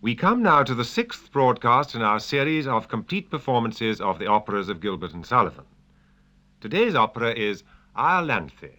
We come now to the 6th broadcast in our series of complete performances of the operas of Gilbert and Sullivan. Today's opera is Iolanthe.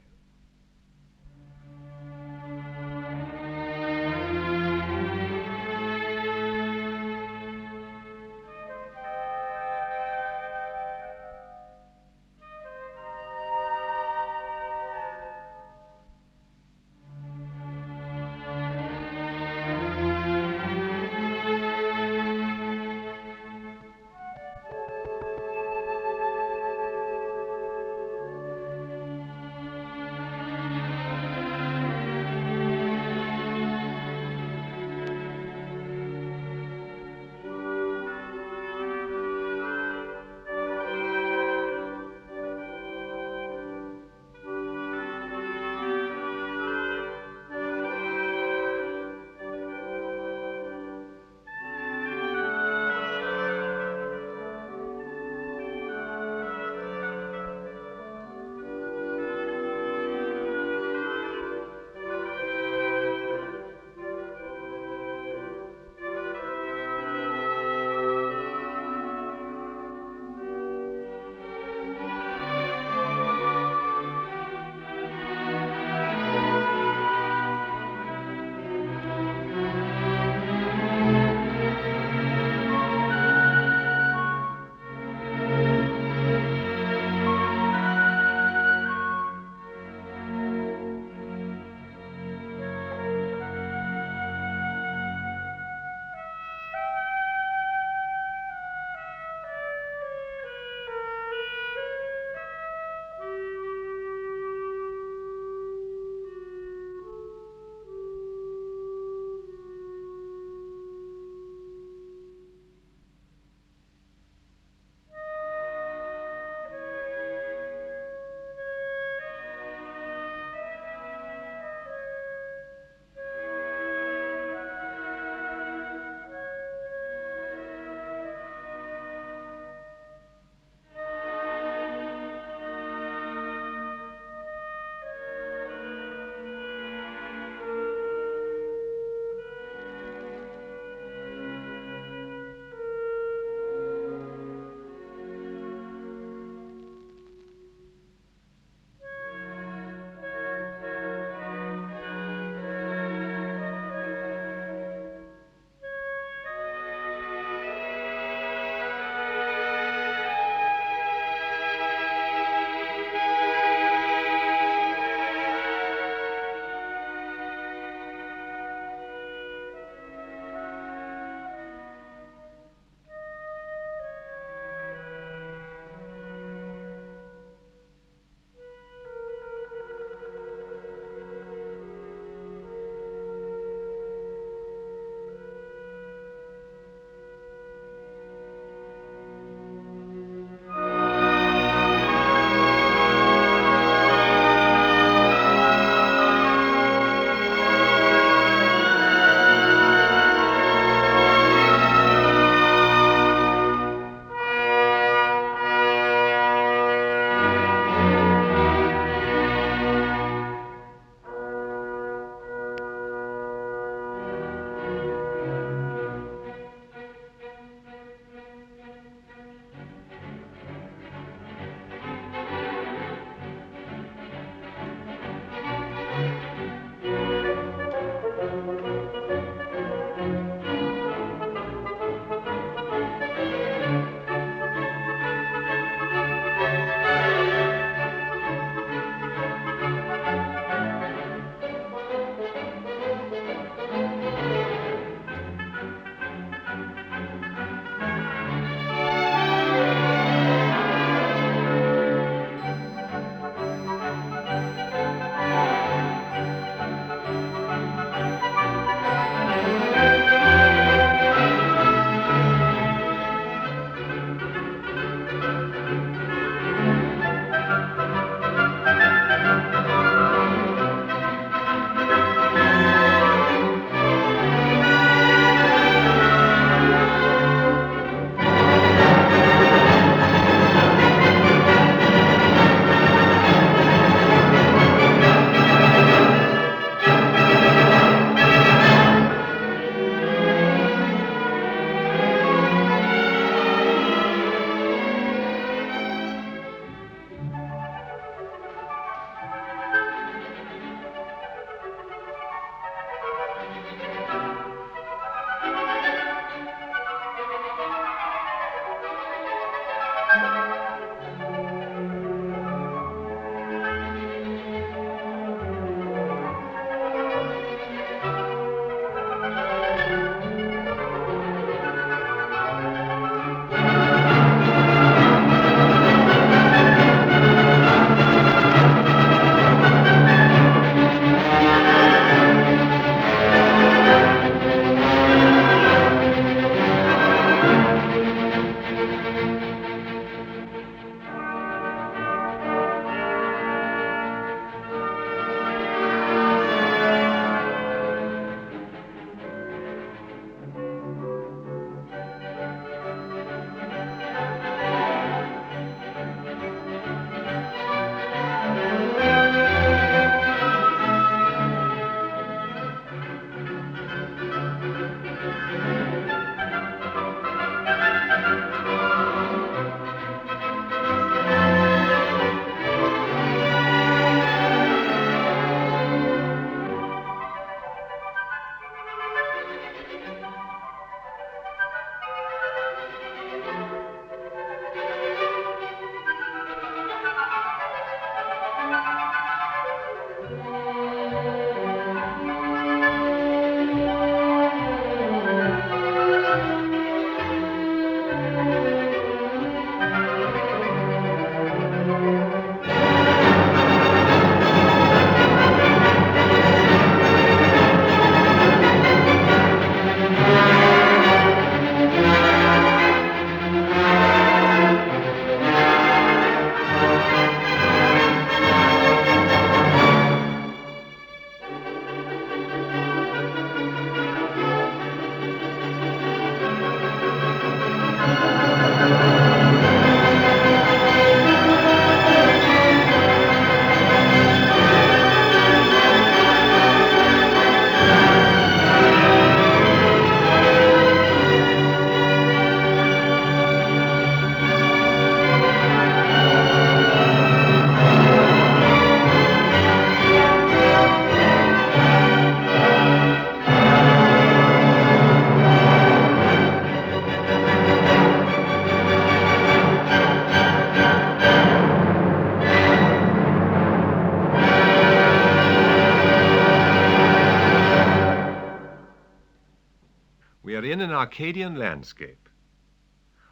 in an Arcadian landscape.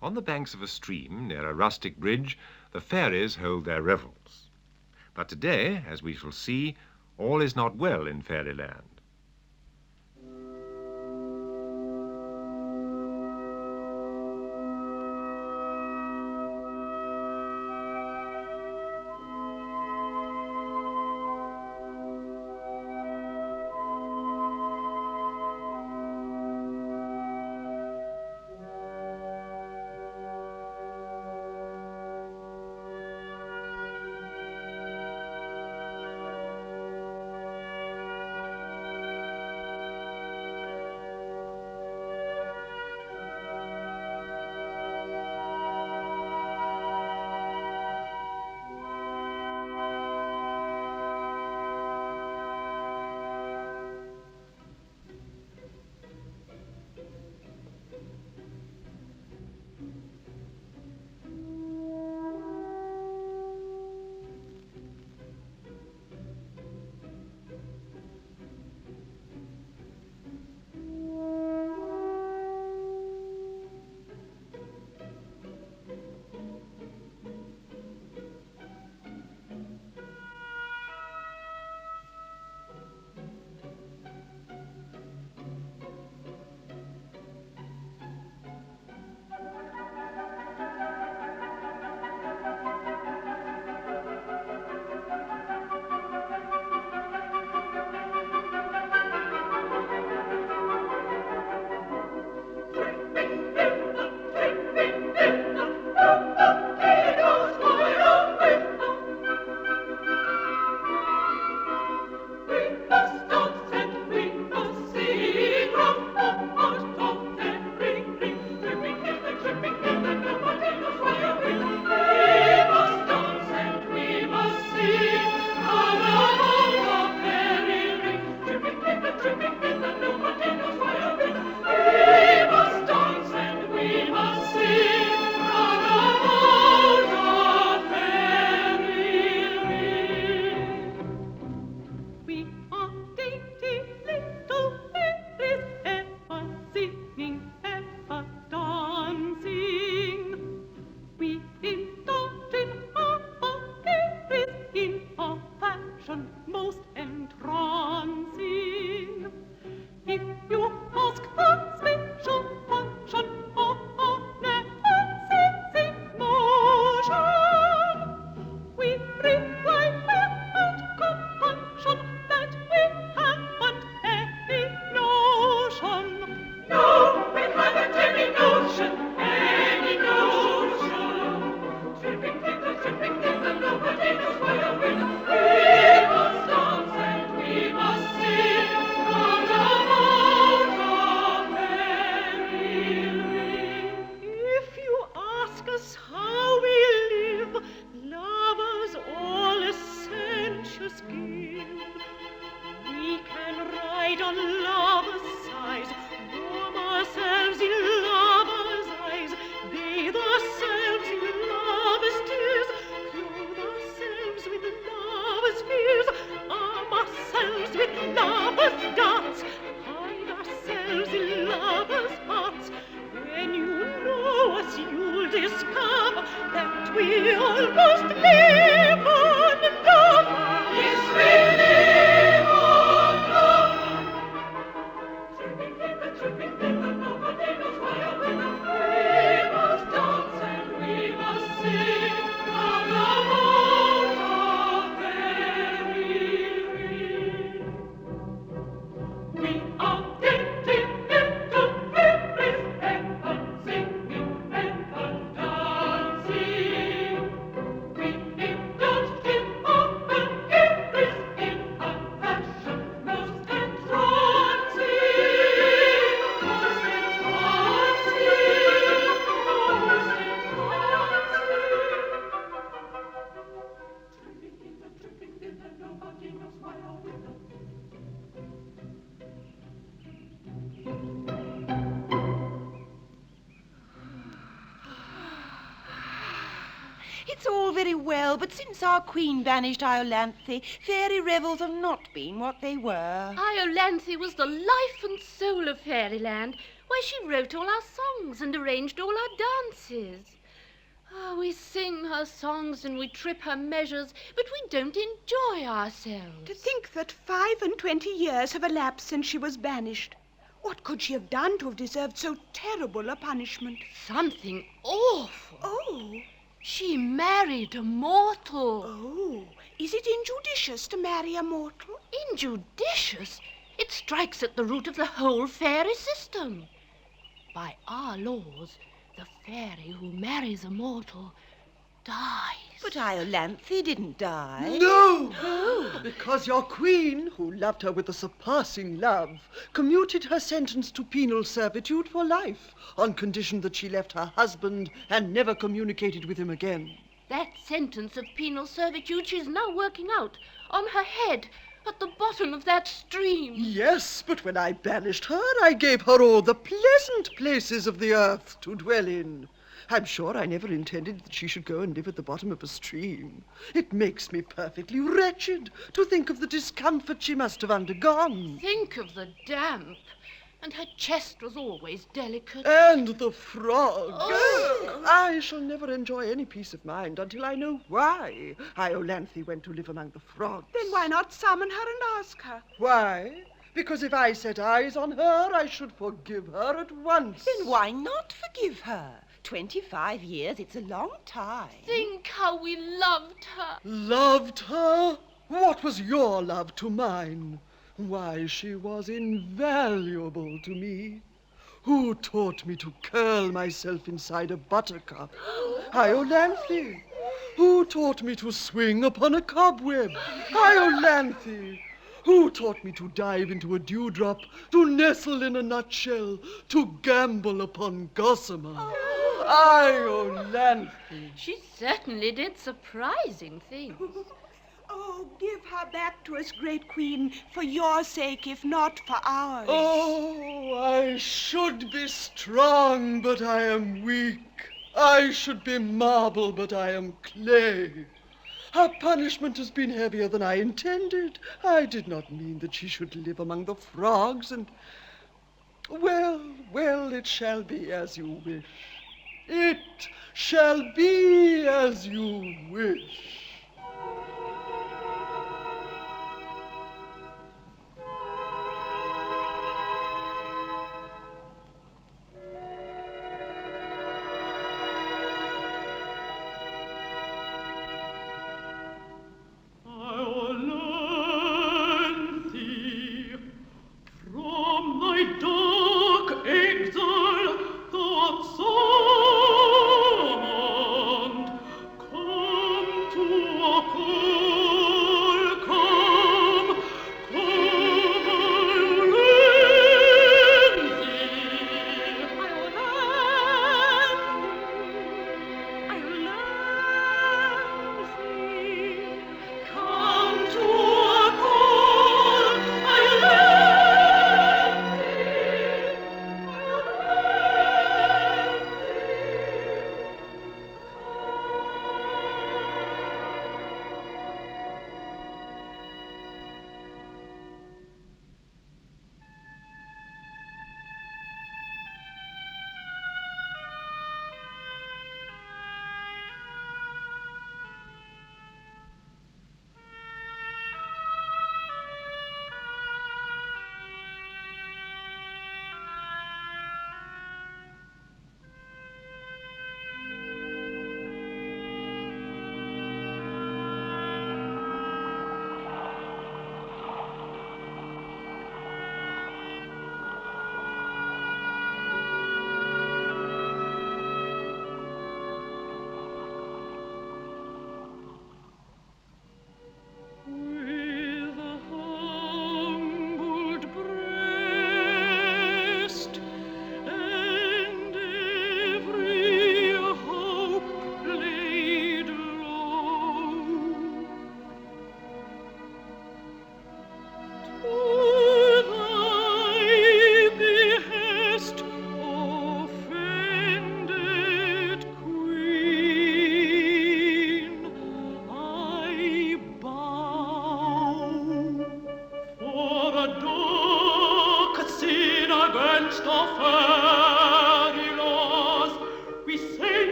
On the banks of a stream, near a rustic bridge, the fairies hold their revels. But today, as we shall see, all is not well in fairyland. It's all very well, but since our queen banished Iolanthe, fairy revels have not been what they were. Iolanthe was the life and soul of fairyland. Why, she wrote all our songs and arranged all our dances. Oh, we sing her songs and we trip her measures, but we don't enjoy ourselves. To think that 25 years have elapsed since she was banished. What could she have done to have deserved so terrible a punishment? Something awful. Oh. She married a mortal. Oh. Is it injudicious to marry a mortal? Injudicious? It strikes at the root of the whole fairy system. By our laws, the fairy who marries a mortal dies. But Iolanthe didn't die. No! Because your queen, who loved her with a surpassing love, commuted her sentence to penal servitude for life, on condition that she left her husband and never communicated with him again. That sentence of penal servitude she's now working out on her head at the bottom of that stream. Yes, but when I banished her, I gave her all the pleasant places of the earth to dwell in. I'm sure I never intended that she should go and live at the bottom of a stream. It makes me perfectly wretched to think of the discomfort she must have undergone. Think of the damp. And her chest was always delicate. And the frog. Oh. I shall never enjoy any peace of mind until I know why Iolanthe went to live among the frogs. Then why not summon her and ask her? Why? Because if I set eyes on her, I should forgive her at once. Then why not forgive her? 25 years, it's a long time. Think how we loved her. Loved her? What was your love to mine? Why, she was invaluable to me. Who taught me to curl myself inside a buttercup? Iolanthe. Who taught me to swing upon a cobweb? Iolanthe. Who taught me to dive into a dewdrop, to nestle in a nutshell, to gamble upon gossamer? Iolanthe. She certainly did surprising things. Oh, give her back to us, great queen, for your sake, if not for ours. Oh, I should be strong, but I am weak. I should be marble, but I am clay. Her punishment has been heavier than I intended. I did not mean that she should live among the frogs and... Well, it shall be as you wish. It shall be as you wish. To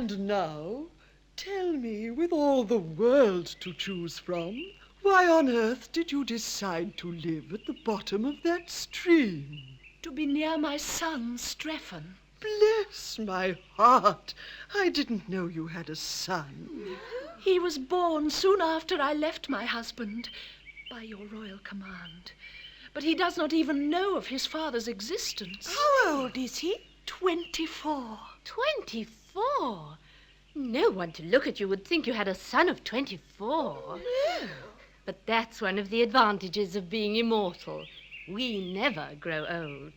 And now, tell me, with all the world to choose from, why on earth did you decide to live at the bottom of that stream? To be near my son, Strephon. Bless my heart, I didn't know you had a son. He was born soon after I left my husband, by your royal command. But he does not even know of his father's existence. How old is he? 24. 24? No one to look at you would think you had a son of 24. No. But that's one of the advantages of being immortal. We never grow old.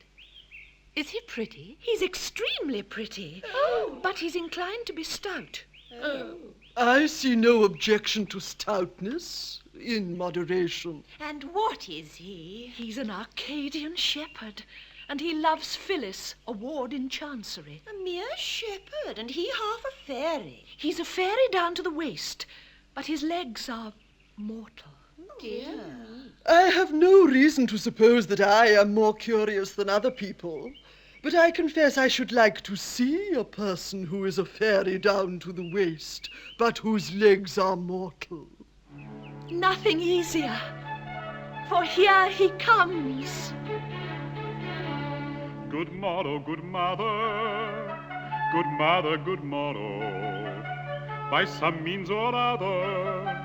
Is he pretty? He's extremely pretty. Oh. But he's inclined to be stout. Oh. I see no objection to stoutness, in moderation. And what is he? He's an Arcadian shepherd, and he loves Phyllis, a ward in Chancery. A mere shepherd, and he half a fairy. He's a fairy down to the waist, but his legs are mortal. Dear. I have no reason to suppose that I am more curious than other people, but I confess I should like to see a person who is a fairy down to the waist, but whose legs are mortal. Nothing easier, for here he comes. Good morrow, good mother, good mother, good morrow. By some means or other,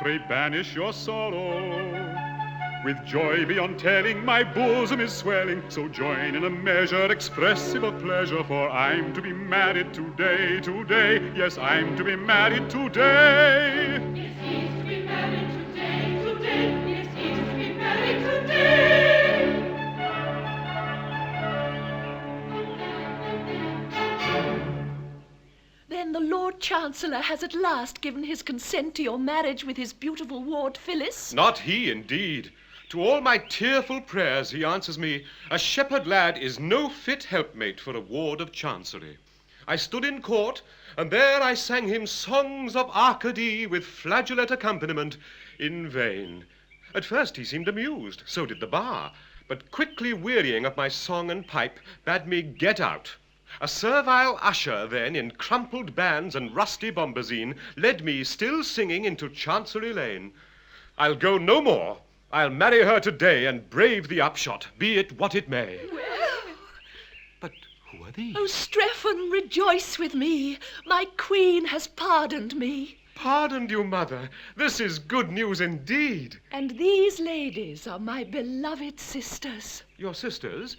pray banish your sorrow. With joy beyond telling, my bosom is swelling, so join in a measure expressive of pleasure, for I'm to be married today, today. Yes, I'm to be married today. Yes, he's to be married today, today. Yes, he's to be married today. Then the Lord Chancellor has at last given his consent to your marriage with his beautiful ward, Phyllis. Not he, indeed. To all my tearful prayers he answers me, a shepherd lad is no fit helpmate for a ward of Chancery. I stood in court, and there I sang him songs of Arcady with flageolet accompaniment in vain. At first he seemed amused, so did the bar, but quickly wearying of my song and pipe, bade me get out. A servile usher then, in crumpled bands and rusty bombazine, led me, still singing, into Chancery Lane. I'll go no more. I'll marry her today and brave the upshot, be it what it may. But who are these? Oh, Strephon, rejoice with me. My queen has pardoned me. Pardoned you, mother. This is good news indeed. And these ladies are my beloved sisters. Your sisters?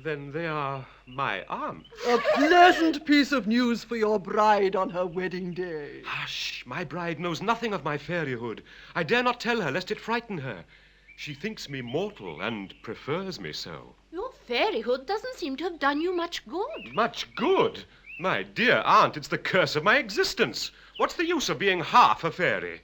Then they are my aunts. A pleasant piece of news for your bride on her wedding day. Hush, my bride knows nothing of my fairyhood. I dare not tell her, lest it frighten her. She thinks me mortal and prefers me so. Your fairyhood doesn't seem to have done you much good. Much good? My dear aunt, it's the curse of my existence. What's the use of being half a fairy?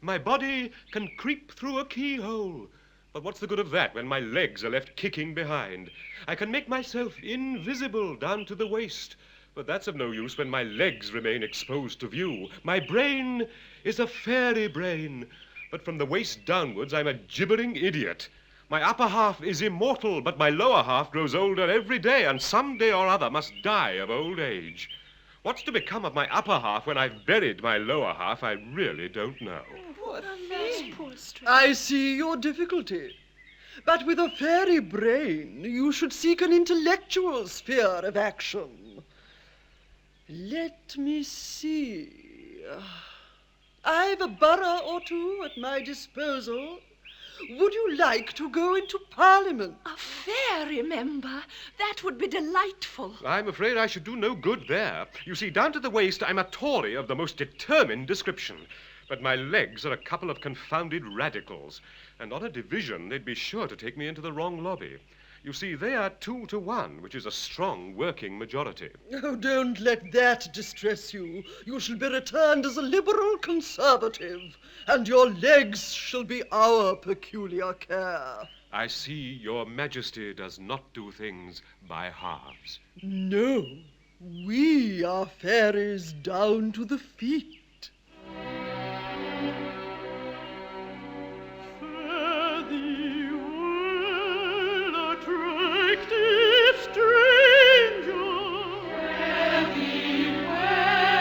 My body can creep through a keyhole. But what's the good of that when my legs are left kicking behind? I can make myself invisible down to the waist, but that's of no use when my legs remain exposed to view. My brain is a fairy brain, but from the waist downwards I'm a gibbering idiot. My upper half is immortal, but my lower half grows older every day, and some day or other must die of old age. What's to become of my upper half when I've buried my lower half, I really don't know. What a Poor Strephon. I see your difficulty. But with a fairy brain, you should seek an intellectual sphere of action. Let me see. I've a borough or two at my disposal. Would you like to go into Parliament? A fairy member? That would be delightful. I'm afraid I should do no good there. You see, down to the waist, I'm a Tory of the most determined description. But my legs are a couple of confounded radicals, and on a division they'd be sure to take me into the wrong lobby. You see, they are 2-1, which is a strong working majority. Oh, don't let that distress you. You shall be returned as a liberal conservative, and your legs shall be our peculiar care. I see your majesty does not do things by halves. No, we are fairies down to the feet. Fare thee well, attractive stranger. Fare thee well.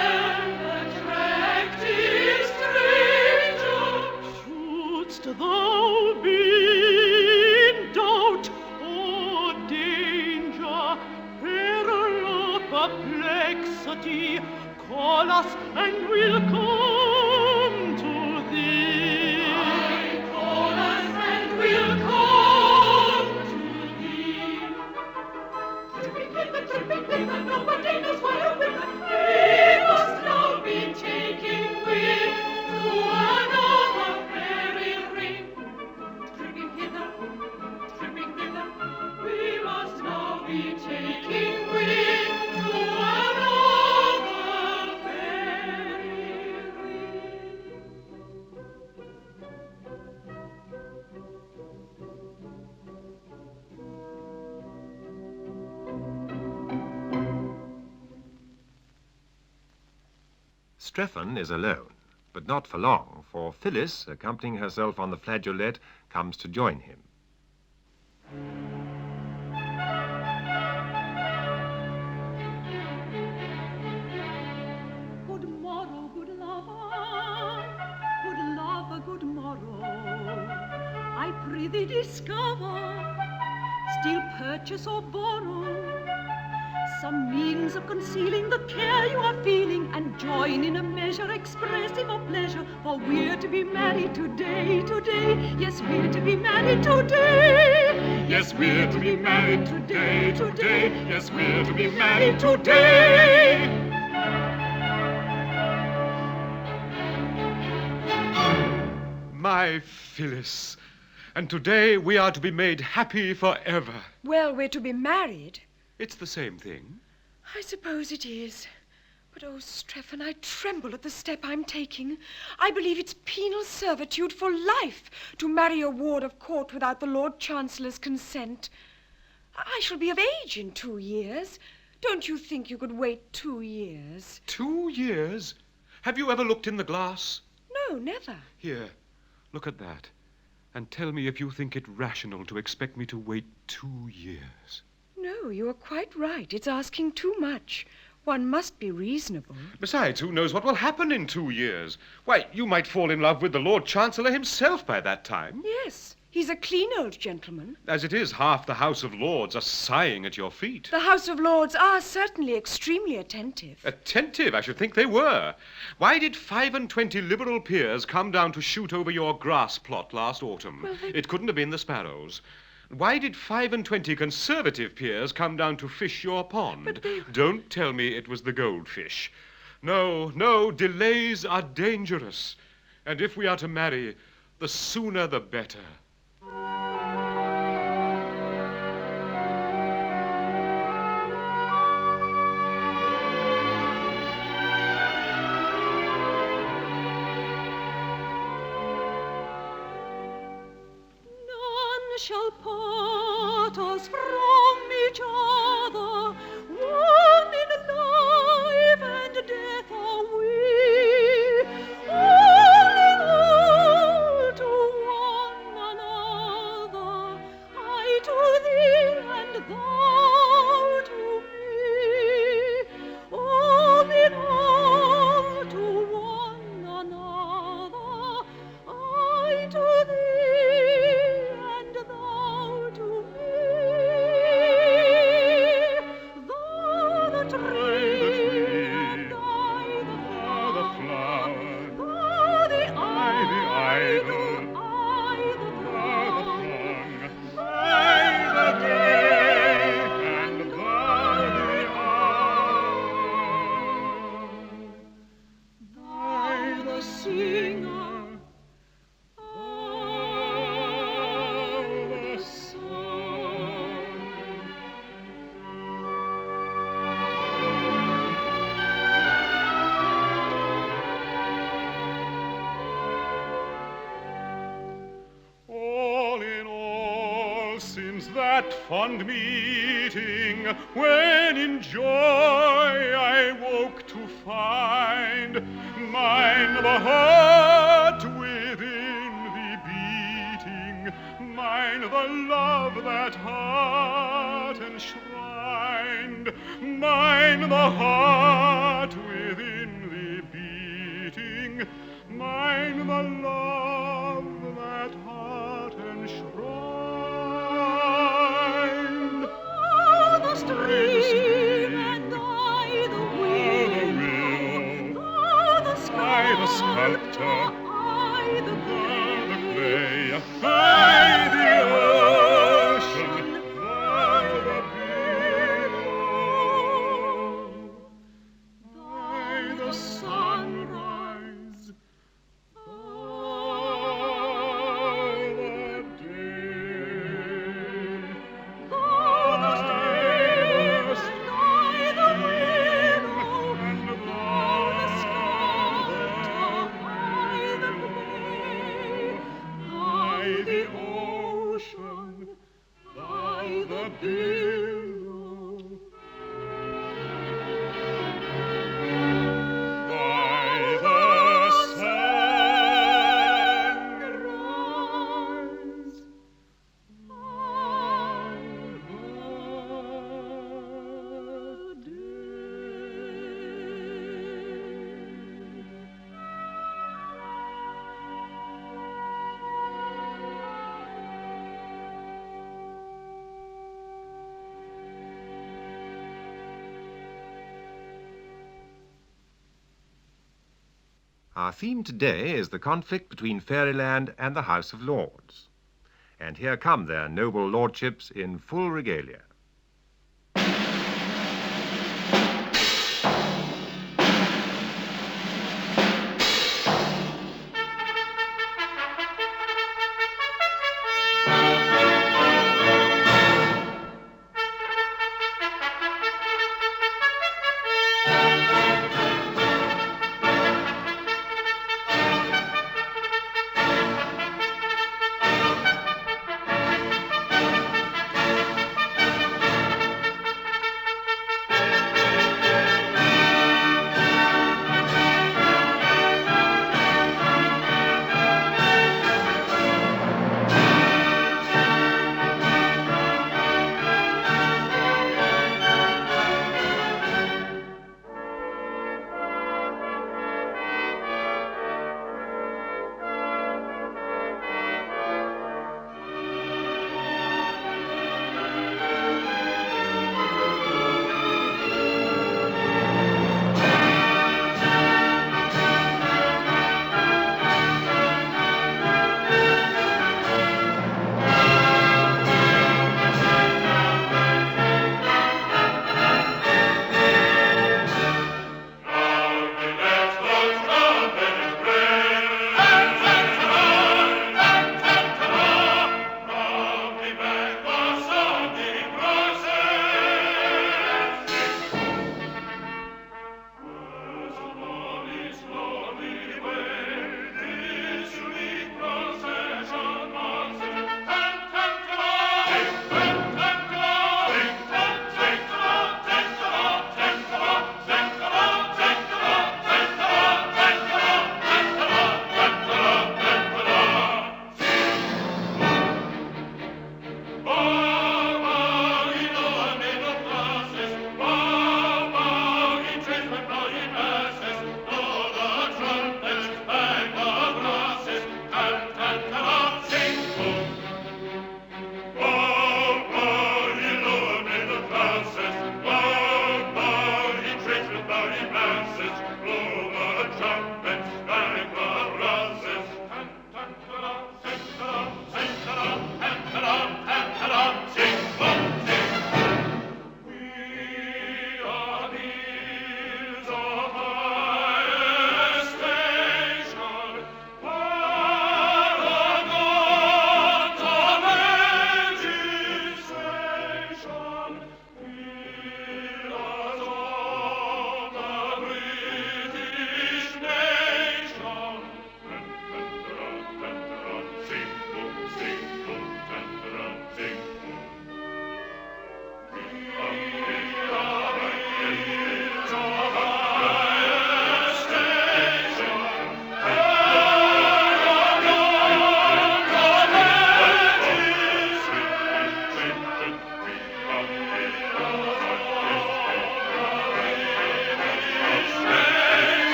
Hast thou been in doubt or danger, peril or perplexity? Call us and we'll come to thee. Aye, call us and we'll come to thee. Tripping hither, nobody knows where we must now be taking wing to another fairy ring. Tripping hither, we must now be taking wing to another fairy ring. Strephon is alone, but not for long, for Phyllis, accompanying herself on the flageolet, comes to join him. Good morrow, good lover, good morrow. I prithee discover, steal, purchase or borrow some means of concealing the care you are feeling, and join in a measure expressive of pleasure, for we're to be married today, today. Yes, we're to be married today. Yes, we're to be married today, today. Yes, we're to be married today. My Phyllis, and today we are to be made happy forever. Well, we're to be married. It's the same thing. I suppose it is. But, oh, Strephon, I tremble at the step I'm taking. I believe it's penal servitude for life to marry a ward of court without the Lord Chancellor's consent. I shall be of age in 2 years. Don't you think you could wait 2 years? 2 years? Have you ever looked in the glass? No, never. Here, look at that. And tell me if you think it rational to expect me to wait 2 years. No, you are quite right. It's asking too much. One must be reasonable. Besides, who knows what will happen in 2 years? Why, you might fall in love with the Lord Chancellor himself by that time. Yes, he's a clean old gentleman. As it is, half the House of Lords are sighing at your feet. The House of Lords are certainly extremely attentive. Attentive? I should think they were. Why did 25 Liberal peers come down to shoot over your grass plot last autumn? Well, It couldn't have been the sparrows. Why did 25 Conservative peers come down to fish your pond? But they... Don't tell me it was the goldfish. No, no, delays are dangerous. And if we are to marry, the sooner the better. Shall part us from each other, one in life and death are we, all in all to one another, I to thee and thou to me, all in all to one another, I to thee. That fond meeting, when in joy I woke to find mine the heart within thee beating, mine the love that heart enshrined, mine the heart within thee beating, mine the love that by the ocean, by the billow, by the sunrise, by the day, by the willow, and by the scarlet, by the ocean, by the billow, by the sunrise, by the day. Our theme today is the conflict between Fairyland and the House of Lords. And here come their noble lordships in full regalia.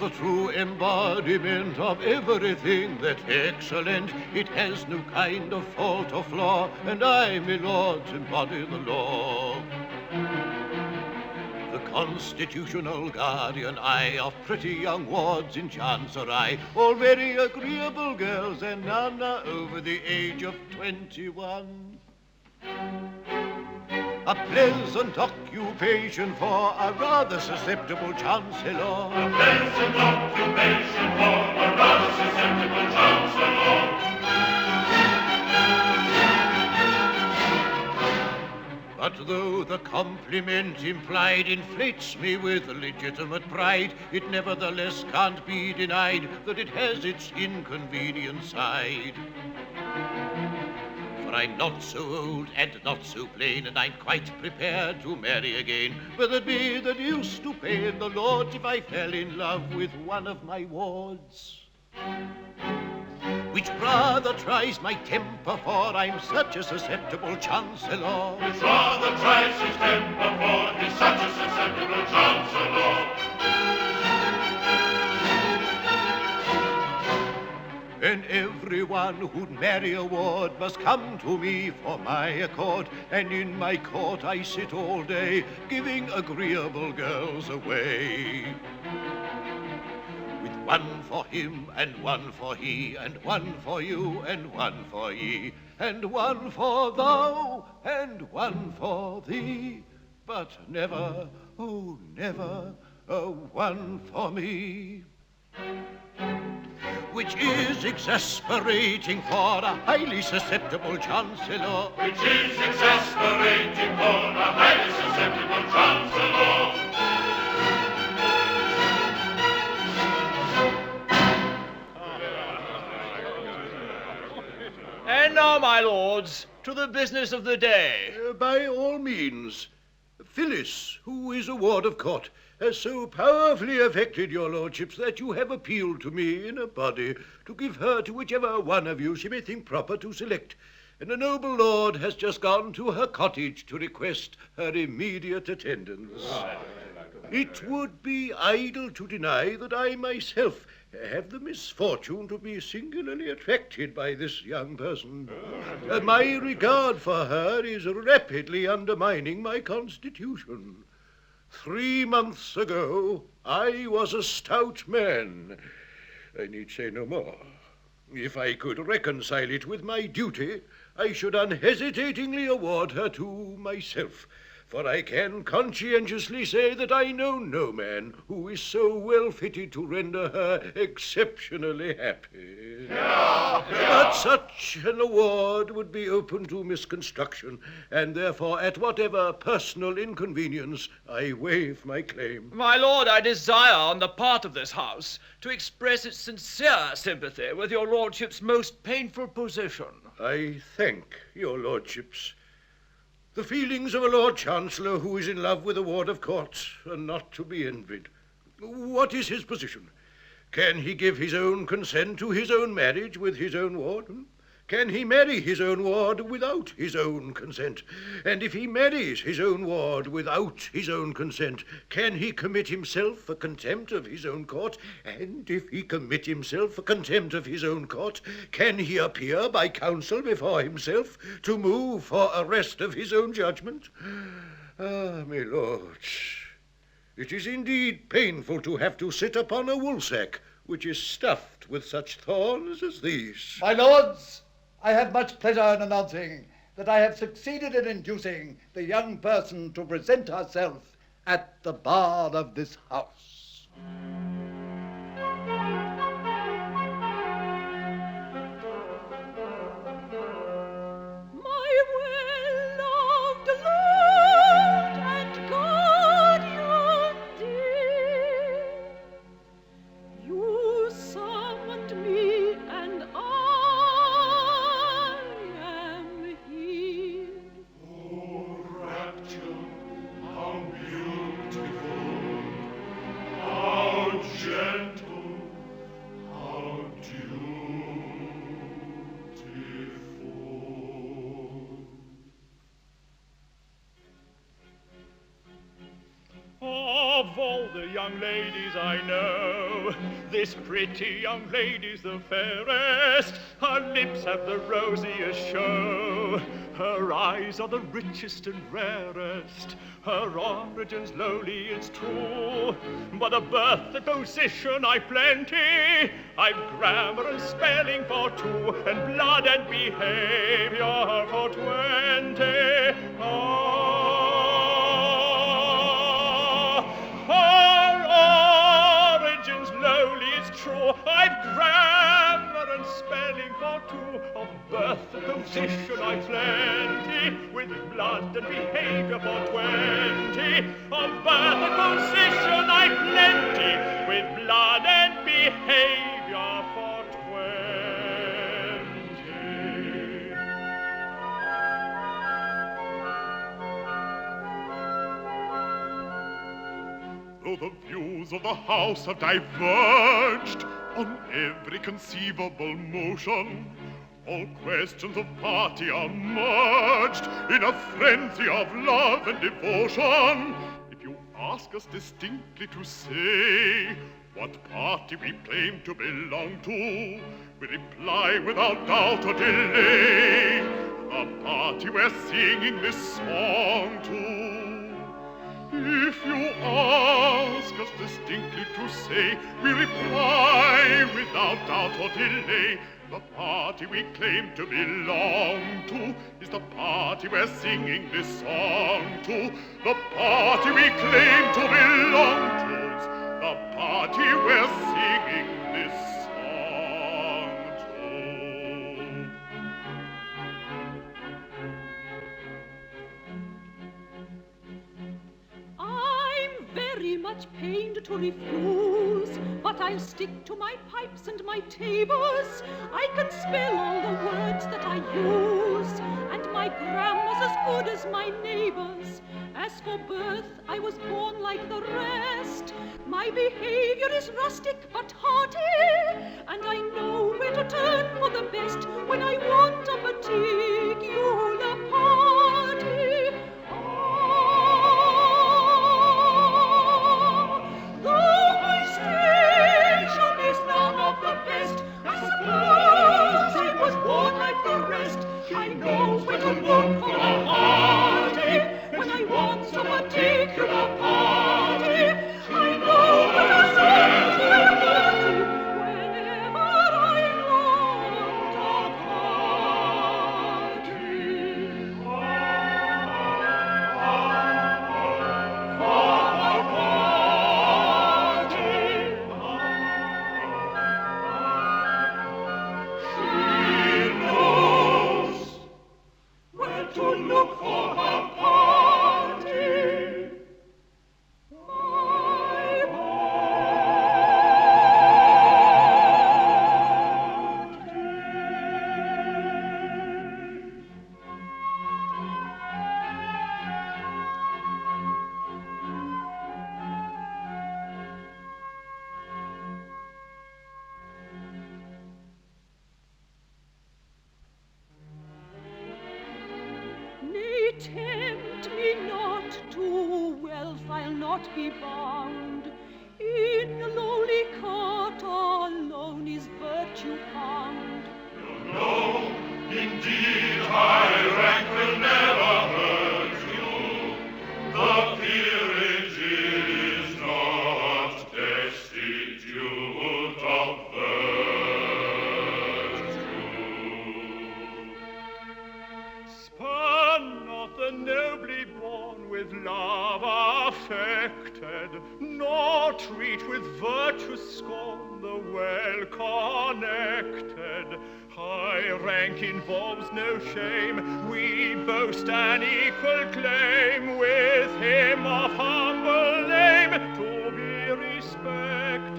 the true embodiment of everything that's excellent. It has no kind of fault or flaw, and I, my lords, embody the law. The constitutional guardian I of pretty young wards in Chancery, all very agreeable girls, and none are over the age of 21. A pleasant occupation for a rather susceptible Chancellor. A pleasant occupation for a rather susceptible Chancellor. But though the compliment implied inflates me with legitimate pride, it nevertheless can't be denied that it has its inconvenient side. For I'm not so old and not so plain, and I'm quite prepared to marry again. But it'd be the deuce to pain the Lord if I fell in love with one of my wards. Which rather tries my temper, for I'm such a susceptible Chancellor. Which rather tries his temper, for he's such a susceptible Chancellor. And everyone who'd marry a ward must come to me for my accord, and in my court I sit all day, giving agreeable girls away. With one for him, and one for he, and one for you, and one for ye, and one for thou, and one for thee, but never, oh never, one for me. Which is exasperating for a highly susceptible Chancellor. Which is exasperating for a highly susceptible Chancellor. And now, my lords, to the business of the day. By all means. Phyllis, who is a ward of court, has so powerfully affected your lordships that you have appealed to me in a body to give her to whichever one of you she may think proper to select. And a noble lord has just gone to her cottage to request her immediate attendance. It would be idle to deny that I myself have the misfortune to be singularly attracted by this young person. My regard for her is rapidly undermining my constitution. 3 months ago, I was a stout man. I need say no more. If I could reconcile it with my duty, I should unhesitatingly award her to myself. For I can conscientiously say that I know no man who is so well fitted to render her exceptionally happy. But such an award would be open to misconstruction, and therefore at whatever personal inconvenience I waive my claim. My lord, I desire on the part of this house to express its sincere sympathy with your lordship's most painful position. I thank your lordships. The feelings of a Lord Chancellor who is in love with a ward of court are not to be envied. What is his position? Can he give his own consent to his own marriage with his own ward? Can he marry his own ward without his own consent? And if he marries his own ward without his own consent, can he commit himself a contempt of his own court? And if he commit himself a contempt of his own court, can he appear by counsel before himself to move for arrest of his own judgment? Ah, my lords, it is indeed painful to have to sit upon a woolsack which is stuffed with such thorns as these. My lords, I have much pleasure in announcing that I have succeeded in inducing the young person to present herself at the bar of this house. My well-loved lord and guardian dear, you summoned me and I am here. Oh, rapture, how beautiful, how all the young ladies I know. This pretty young lady's the fairest, her lips have the rosiest show. Her eyes are the richest and rarest, her origin's lowly, it's true. But of birth and position I've plenty, I've grammar and spelling for 2, and blood and behaviour for 20. Her origin's lowly, it's true. I've grammar and spelling for 2, of birth and position I've plenty, with blood and behaviour for 20. Of birth and position I've plenty, with blood and behaviour for 20. Though the views of the House have diverged on every conceivable motion, all questions of party are merged in a frenzy of love and devotion. If you ask us distinctly to say what party we claim to belong to, we reply without doubt or delay, the party we're singing this song to. If you ask us distinctly to say, we reply without doubt or delay, the party we claim to belong to is the party we're singing this song to. The party we claim to belong to is the party we're singing this song to. I'm very much pained to refuse, but I'll stick to my pipes and my tables. I can spell all the words that I use, and my grammar's as good as my neighbours'. As for birth, I was born like the rest. My behaviour is rustic but hearty, and I know where to turn for the best when I want a particular party. Though my station is none of the best, I suppose I was born like the rest. I know where to look for a party when I want a particular party. I know where to search for a party whenever I want a tempt me not to wealth, I'll not be bound. In lowly cart alone is virtue found. No, indeed, high rank will never hurt you. The peerage is not destitute of virtue. Spurn not the nobly born with love affected, nor treat with virtuous scorn the well-connected. High rank involves no shame, we boast an equal claim with him of humble name to be respected.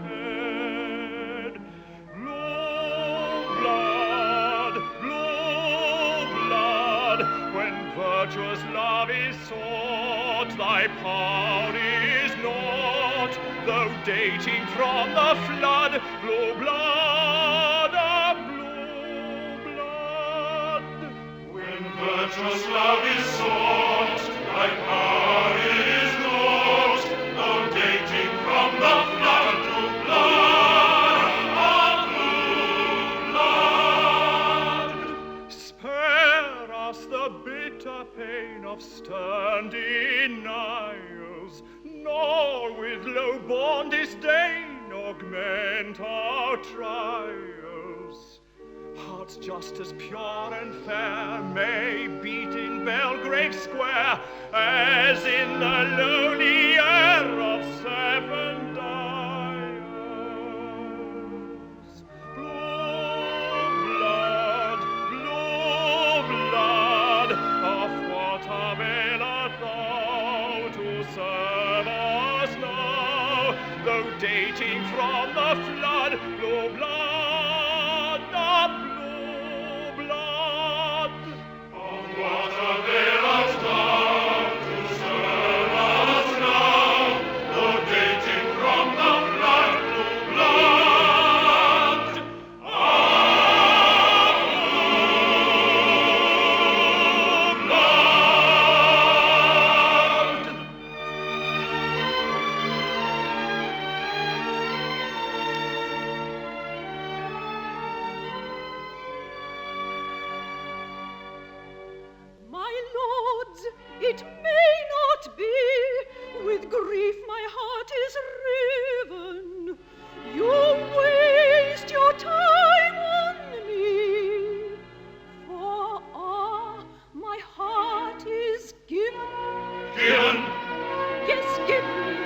Blue blood, when virtuous love is sought, thy power is naught, though dating from the flood. Blue blood, when virtuous love is sought, thy power is naught, though dating from of stern denials, nor with low-born disdain augment our trials. Hearts just as pure and fair may beat in Belgrave Square as in the lonely air of Seven Dials. Blue blood, of what availeth thou to serve us now? Though dating from the flood, blue blood, the blue blood. Of what availeth thou to serve us now? Though dating from the flood, blue blood. My lords, it may not be. With grief my heart is riven. You waste your time on me. For my heart is given. Given. Yes, given.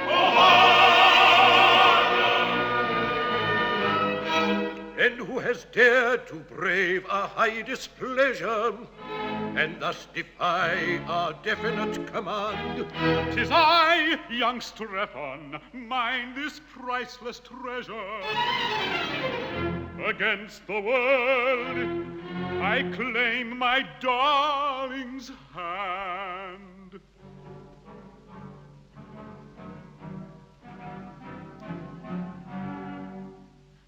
And who has dared to brave a high displeasure, and thus defy our definite command? 'Tis I, young Strephon, mine this priceless treasure. Against the world, I claim my darling's hand.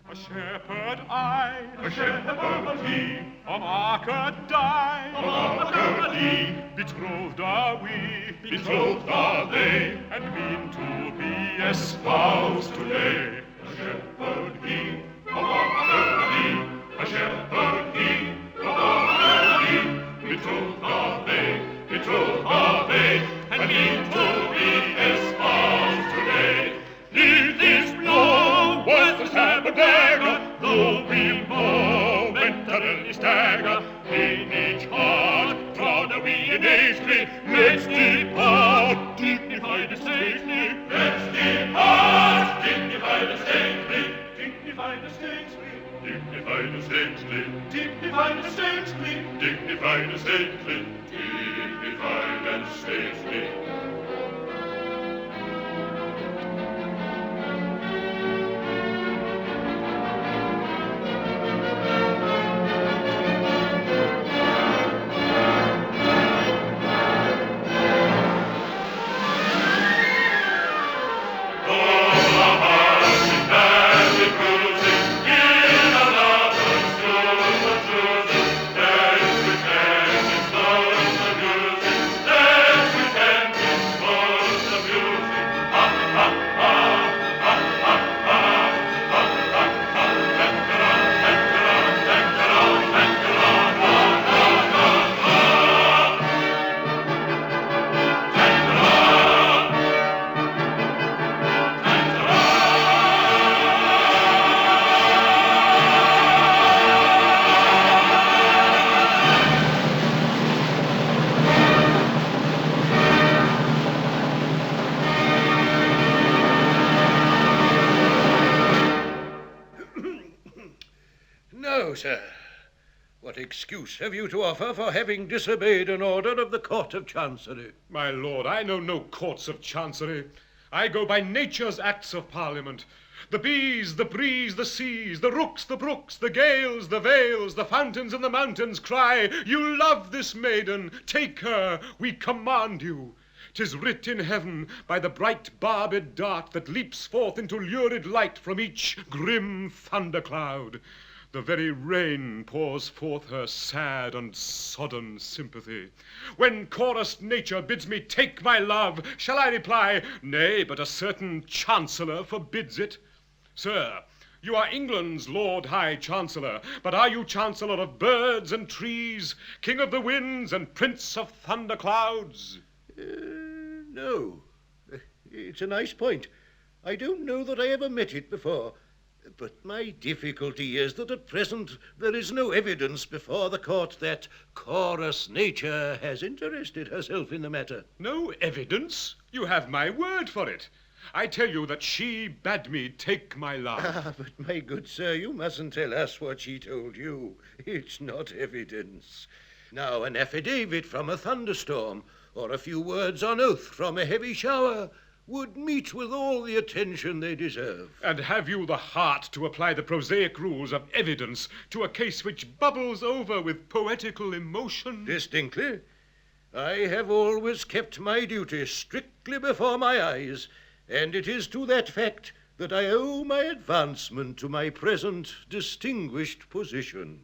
A shepherd I, a shepherd he, a marker die, a marker he. Betrothed are we, betrothed are they, and mean to be espoused today. A shepherd he, a marker he, a shepherd he, a marker he. Betrothed are they, and mean to be espoused today. Need this blow, worth a stab and dagger, though we momentarily stagger. In each heart, proud are we innately, let's depart, dignified and stately. Let's depart, dignified and stately, dignified and stately, dignified and stately, dignified and stately, dignified and stately, dignified and stately. Sir, what excuse have you to offer for having disobeyed an order of the Court of Chancery? My lord, I know no courts of chancery. I go by nature's acts of parliament. The bees, the breeze, the seas, the rooks, the brooks, the gales, the vales, the fountains and the mountains cry, you love this maiden, take her, we command you. 'Tis writ in heaven by the bright barbed dart that leaps forth into lurid light from each grim thundercloud. The very rain pours forth her sad and sodden sympathy. When chorused nature bids me take my love, shall I reply, nay, but a certain Chancellor forbids it? Sir, You are England's Lord High Chancellor, but are you Chancellor of birds and trees, King of the winds and Prince of thunderclouds? No. It's a nice point. I don't know that I ever met it before. But my difficulty is that at present there is no evidence before the court that chorus nature has interested herself in the matter. No evidence? You have my word for it. I tell you that she bade me take my love. But my good sir, you mustn't tell us what she told you. It's not evidence. Now, an affidavit from a thunderstorm, or a few words on oath from a heavy shower, would meet with all the attention they deserve. And have you the heart to apply the prosaic rules of evidence to a case which bubbles over with poetical emotion? Distinctly. I have always kept my duty strictly before my eyes, and it is to that fact that I owe my advancement to my present distinguished position.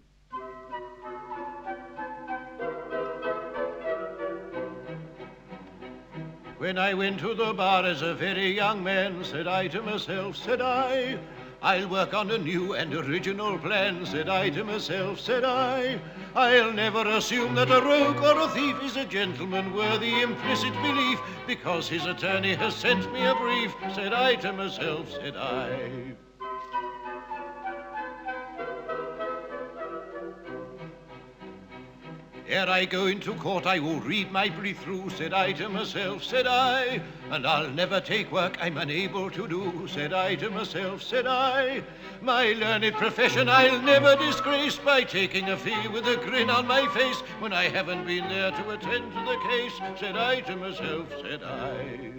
When I went to the bar as a very young man, said I to myself, said I, I'll work on a new and original plan, said I to myself, said I. I'll never assume that a rogue or a thief is a gentleman worthy implicit belief, because his attorney has sent me a brief, said I to myself, said I. Ere I go into court, I will read my brief through, said I to myself, said I. And I'll never take work I'm unable to do, said I to myself, said I. My learned profession I'll never disgrace by taking a fee with a grin on my face when I haven't been there to attend to the case, said I to myself, said I.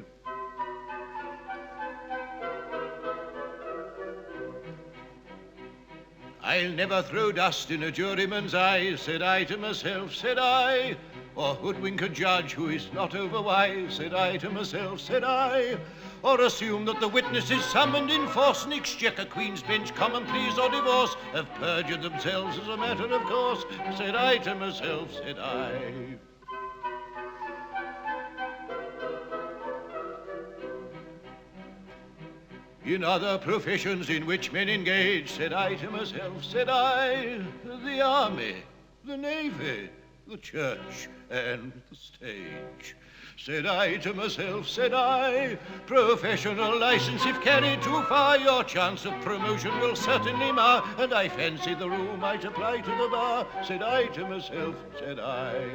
I'll never throw dust in a juryman's eye, said I to myself, said I. Or hoodwink a judge who is not overwise, said I to myself, said I. Or assume that the witnesses summoned in force in Exchequer, Queen's Bench, Common Pleas or Divorce have perjured themselves as a matter of course, said I to myself, said I. In other professions in which men engage, said I to myself, said I, the army, the navy, the church, and the stage. Said I to myself, said I, professional license if carried too far, your chance of promotion will certainly mar, and I fancy the rule might apply to the bar, said I to myself, said I.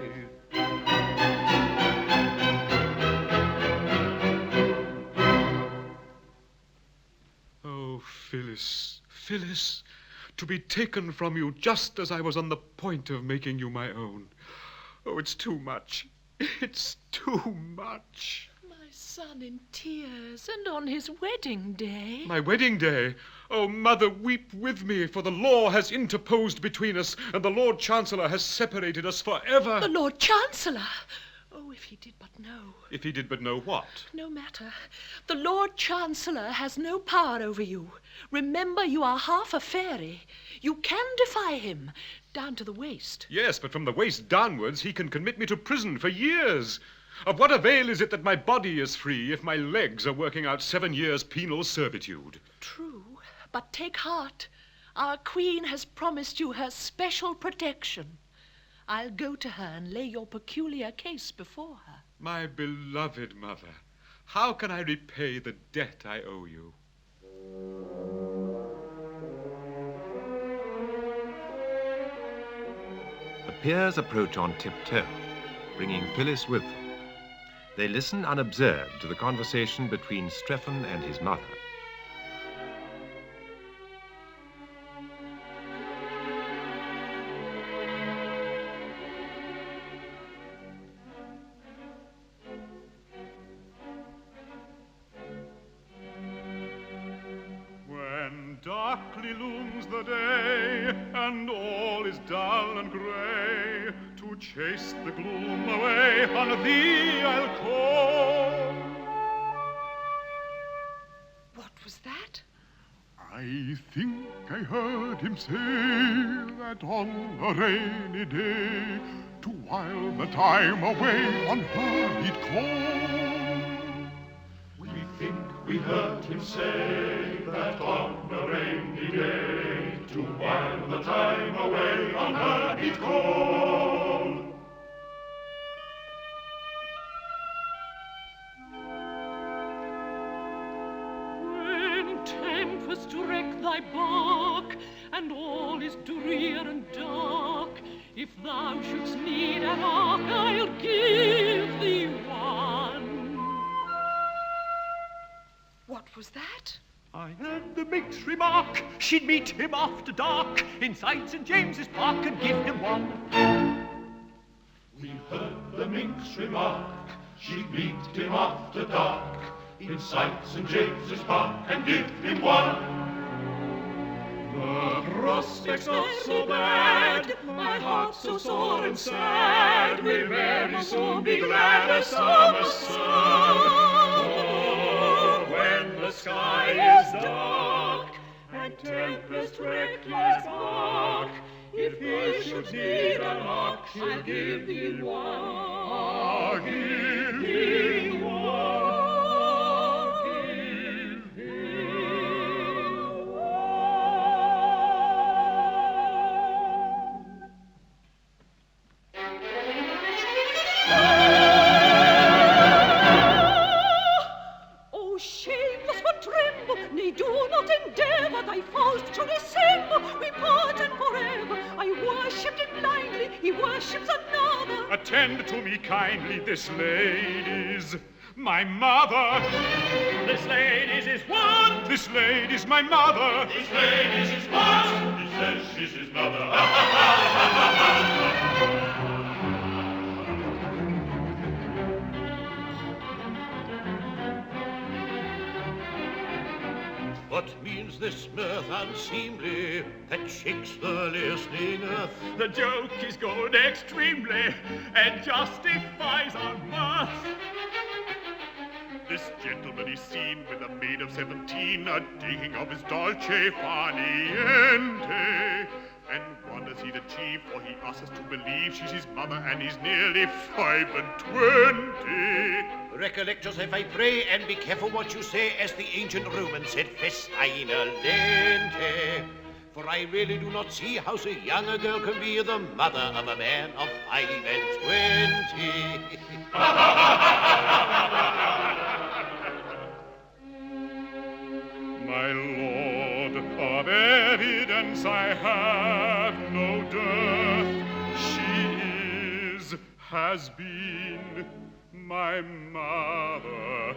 Oh, Phyllis, Phyllis, to be taken from you just as I was on the point of making you my own. Oh, it's too much. It's too much. My son in tears, and on his wedding day. My wedding day? Oh, Mother, weep with me, for the law has interposed between us, and the Lord Chancellor has separated us forever. The Lord Chancellor? Oh, if he did but know. If he did but know what? No matter. The Lord Chancellor has no power over you. Remember, you are half a fairy. You can defy him, down to the waist. Yes, but from the waist downwards he can commit me to prison for years. Of what avail is it that my body is free if my legs are working out 7 years' penal servitude? True, but take heart. Our Queen has promised you her special protection. I'll go to her and lay your peculiar case before her. My beloved mother, how can I repay the debt I owe you? The peers approach on tiptoe, bringing Phyllis with them. They listen unobserved to the conversation between Strephon and his mother. Darkly looms the day, and all is dull and grey. To chase the gloom away, on thee I'll call. What was that? I think I heard him say that on a rainy day, to while the time away, on her he'd call. We think we we heard him say that on a rainy day, to while the time away, on her he'd call. When tempests wreck thy bark, and all is drear and dark, if thou shouldst need an ark, I'll give thee one. What was that? I heard the minx remark she'd meet him after dark inside St. James's Park and give him one. We heard the minx remark she'd meet him after dark inside St. James's Park and give him one. The prospect's not so bad, my heart's so sore and sad, we'll very soon be glad as summer's sun. Oh, when the sky is dark and tempest wreck thy bark, if he should need an ark, she'll give thee one. Give thee one. Nay, do not endeavour thy faust to dissemble. We parted forever. I worshipped him blindly, he worships another. Attend to me kindly, this lady's my mother. This lady's his what? This lady's my mother. This lady's his what? He says she's his mother. What means this mirth unseemly that shakes the listening earth? The joke is good extremely and justifies our mirth. This gentleman is seen with a maid of 17, a-digging of his dolce far niente. And wonders he'd achieve, for he asks us to believe she's his mother and he's nearly 25. Recollect yourself, I pray, and be careful what you say, as the ancient Romans said, festina lente. For I really do not see how so young a girl can be the mother of a man of 25. My lord, of evidence I have no dearth. She is, has been, my mother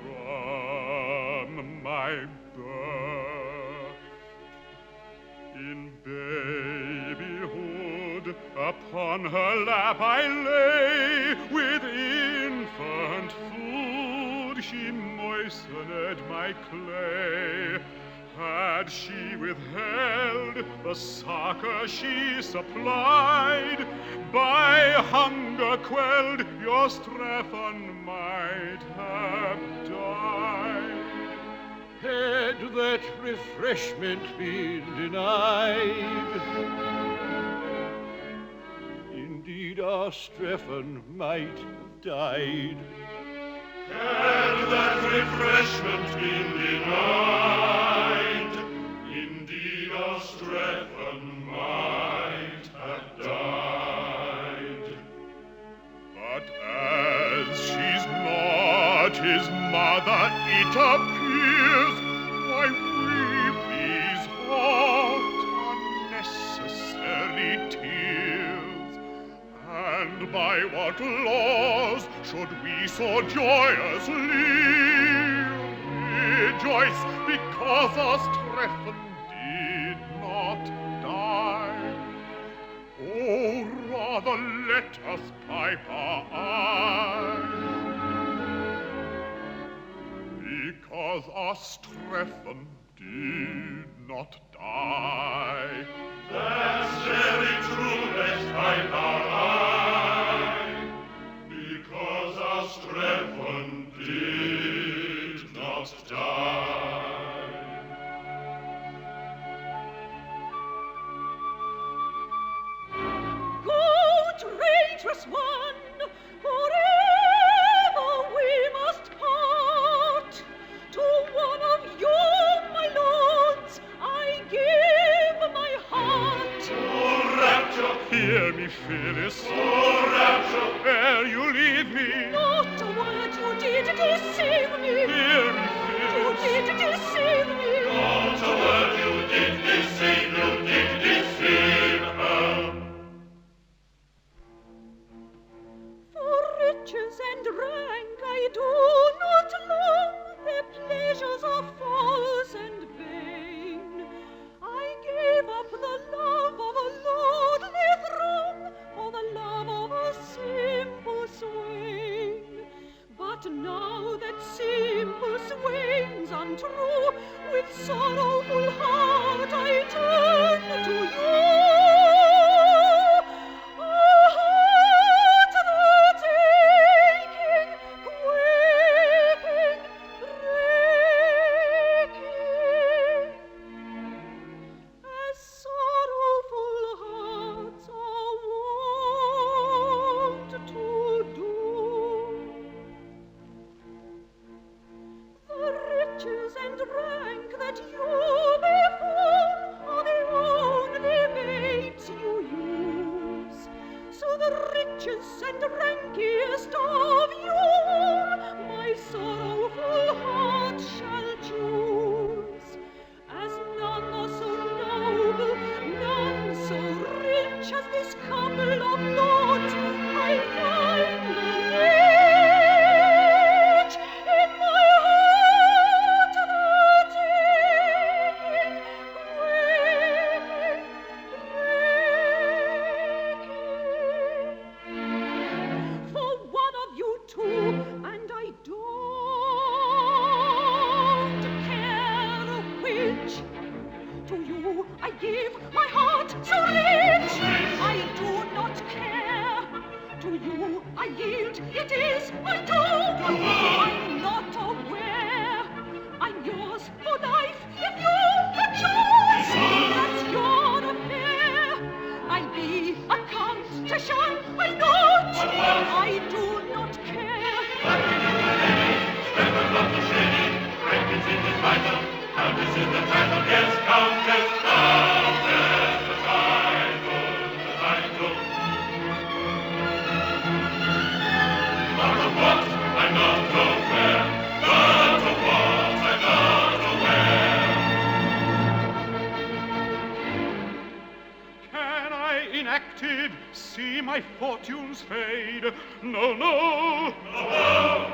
from my birth. In babyhood upon her lap I lay, with infant food she moistened my clay. Had she withheld the succor she supplied, by hunger quelled, your Strephon might have died. Had that refreshment been denied, indeed our Strephon might have died. Had that refreshment been denied, indeed our Strephon might have died. But as she's not his mother, it appears, why weep these hot, unnecessary tears? And by what laws should we so joyously rejoice because our Strephon did not die? Oh, rather let us pipe our eyes, because our Strephon did not die. That's very true, let's pipe our eye, because our Strephon did not die. Go, traitorous one, forever we must part, to Hear me, Phyllis. Oh, rapture, ere you leave me. Not a word, you did deceive me. Hear me, Phyllis. You did deceive me. Not a word, you did deceive her. For riches and rank I do not long, their pleasures are false and vain. I gave up the love of a lordly throng for the love of a simple swain. But now that simple swain's untrue, with sorrowful heart I turn to you. See my fortunes fade. No, no,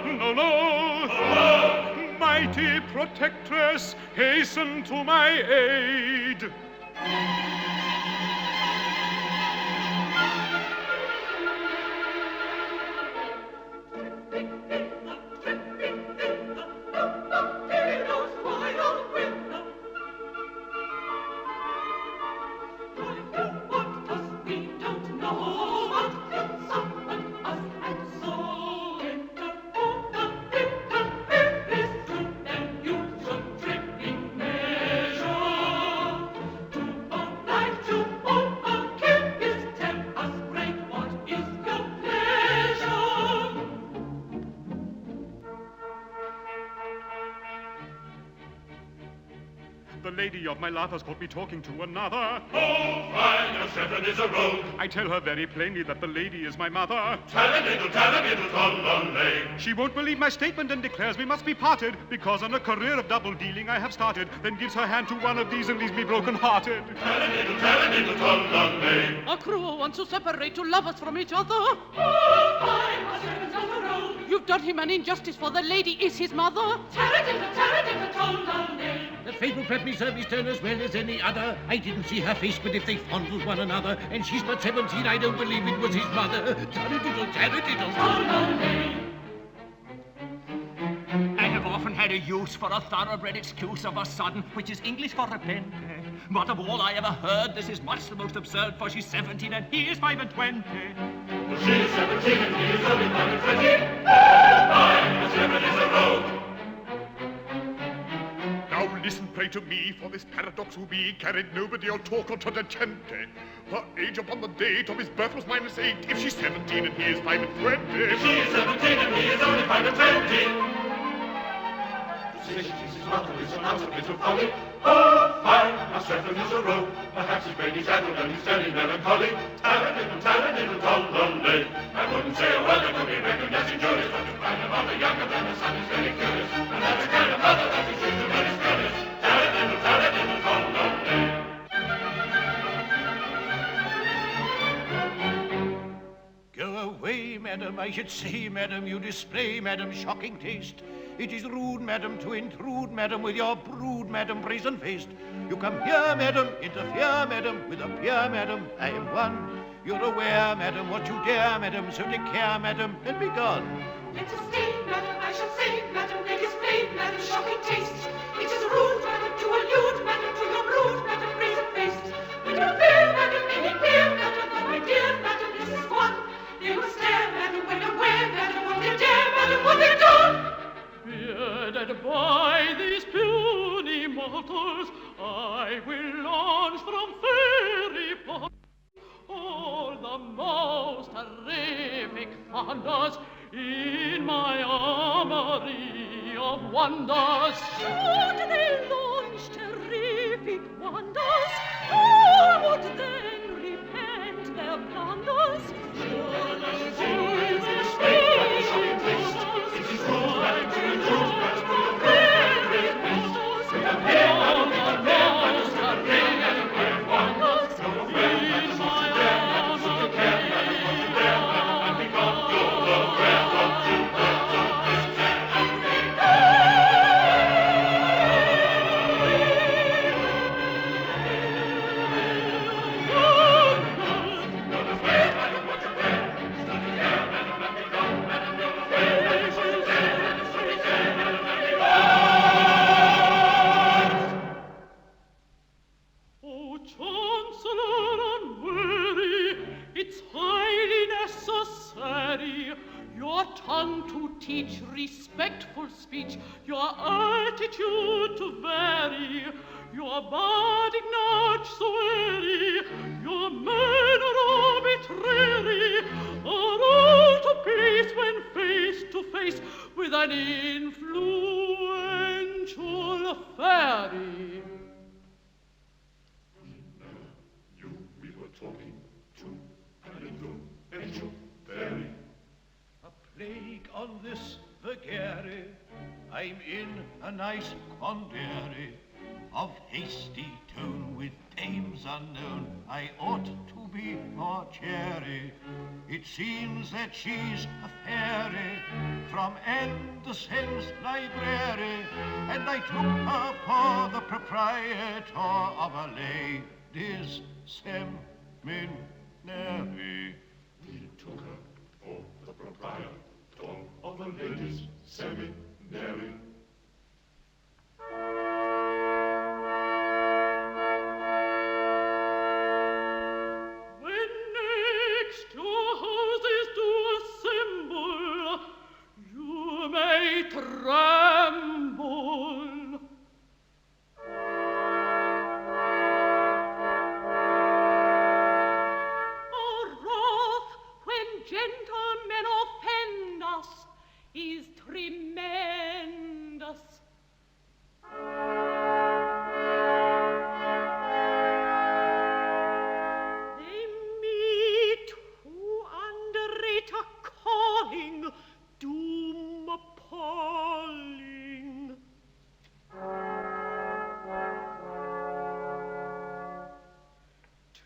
no, no. Mighty protectress, hasten to my aid. Of my love has caught me talking to another. Oh, fine, your Strephon is a rogue. I tell her very plainly that the lady is my mother. Talladiddle, Tolloller. She won't believe my statement and declares we must be parted, because on a career of double-dealing I have started, then gives her hand to one of these and leaves me broken-hearted. Talladiddle, Tolloller. A crew wants to separate two lovers from each other. Oh, fine, our Strephon's on the road. You've done him an injustice, for the lady is his mother. Talladiddle, Tolloller. The fable prepped me service turn as well as any other. I didn't see her face, but if they fondled one another, and she's but 17, I don't believe it was his mother. Talladiddle, Tolloller. I have often had a use for a thoroughbred excuse of a sudden, which is English for repent. But of all I ever heard, this is much the most absurd, for she's 17 and he is 5 and 20. Well, she is 17 and he is only 5 and 20. Oh, my, the Strephon is a rogue. Now listen, pray to me, for this paradox will be carried nobody or talk unto the gente. Her age upon the date of his birth was -8. If she's 17 and he is 5 and 20. If she is 17 and he is only 5 and 20. To say she's his mother is an utter bit of folly. Oh, fine, now Strephon is a rogue. Perhaps his brain is addled and he's turning melancholy. Talladiddle, Tolloller. I wouldn't say a word that could be reckoned as injurious, but to find a mother younger than the son is very curious. And that's the kind of mother that is usually spurious. Talladiddle, Tolloller. Go away, madam, I should say, madam, you display, madam, shocking taste. It is rude, madam, to intrude, madam, with your brood, madam, brazen-faced. You come here, madam, interfere, madam, with a peer, madam, I am one. You're aware, madam, what you dare, madam, so take care, madam, and be gone. Let us stay, madam, I shall say, madam, they display, madam, shocking taste. It is rude, madam, to allude, madam, to your brood, madam, brazen-faced. We don't fear, madam, any fear, madam, but my dear, madam, this is one. They will stare, madam, when aware, madam, what they dare, madam, what they've done. Bearded by these puny mortals, I will launch from fairy portals all the most terrific thunders in my armory of wonders. Should they launch terrific wonders, all would then repent their blunders. Teach respectful speech, your attitude to vary, your body not so airy, your manner arbitrary, are all to please when face to face with an influential fairy. We were talking to an influential fairy. Plague on this vagary, I'm in a nice quandary of hasty tone with dames unknown. I ought to be more chary. It seems that she's a fairy from Andersen's library, and I took her for the proprietor of a ladies' seminary. We took her for the proprietor of a ladies' seminary. When next your houses do assemble, you may tremble. Our wrath, when gentlemen offend us, is tremendous. They meet who underrate a calling, doom appalling.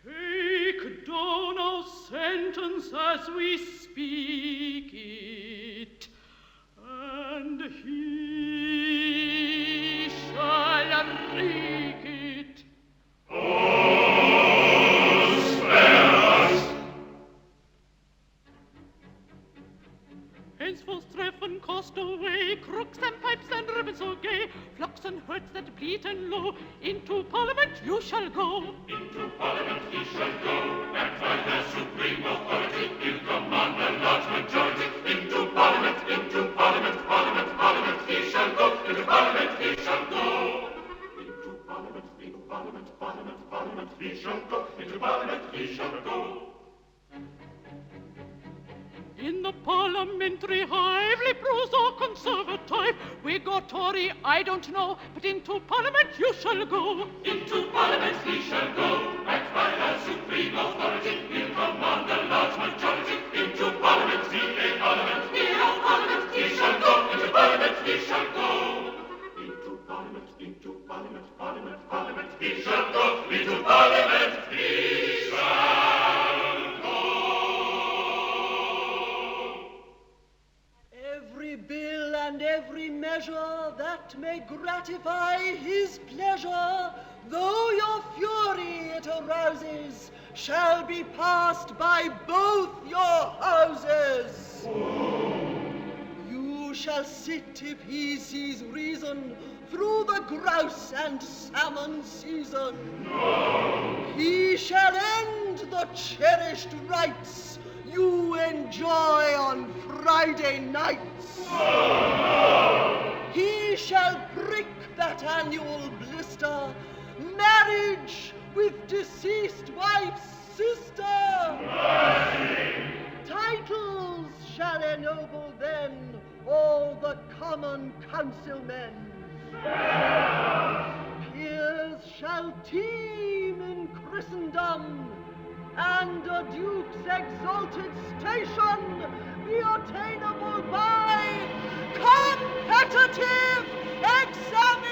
Take down our sentence as we speak it, and he shall wreak it. Oh, spare us! Henceforth Strephon cost away, crooks and pipes and ribbons so gay, flocks and herds that bleat and low, into Parliament you shall go. Into Parliament he shall go, and by their supreme authority he'll command a large majority. Into Parliament, Parliament he shall go. Into Parliament he shall go. Into Parliament he shall go. Into Parliament he shall go. In the parliamentary hive, leprous or conservative, Whig or Tory, I don't know, but into Parliament you shall go. Into Parliament we shall go, backed by a supreme authority, we'll command a large majority. Into Parliament, C.A. Parliament, B.O. Parliament, we shall go. Into Parliament we shall go. Into Parliament, Parliament, Parliament, we shall go. Into Parliament we shall go. Every bill and every measure that may gratify his pleasure, though your fury it arouses, shall be passed by both your houses. You shall sit, if he sees reason, through the grouse and salmon season. He shall end the cherished rights you enjoy on Friday nights. He shall prick that annual blister, marriage with deceased wife's sister. Titles shall ennoble then all the common councilmen. Peers shall teem in Christendom, and a duke's exalted station be attainable by competitive examination.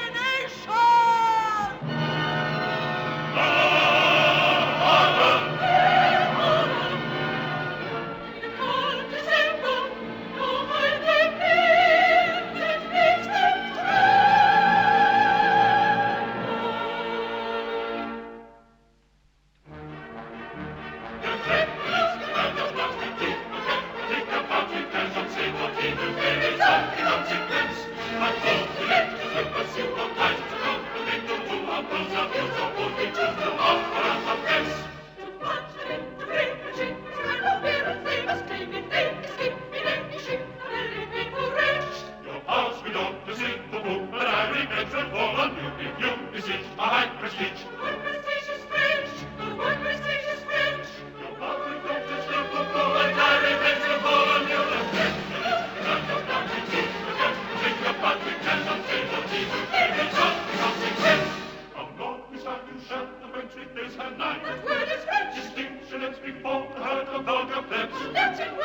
Distinction, let's be born, heard of vulgar plebs. Latin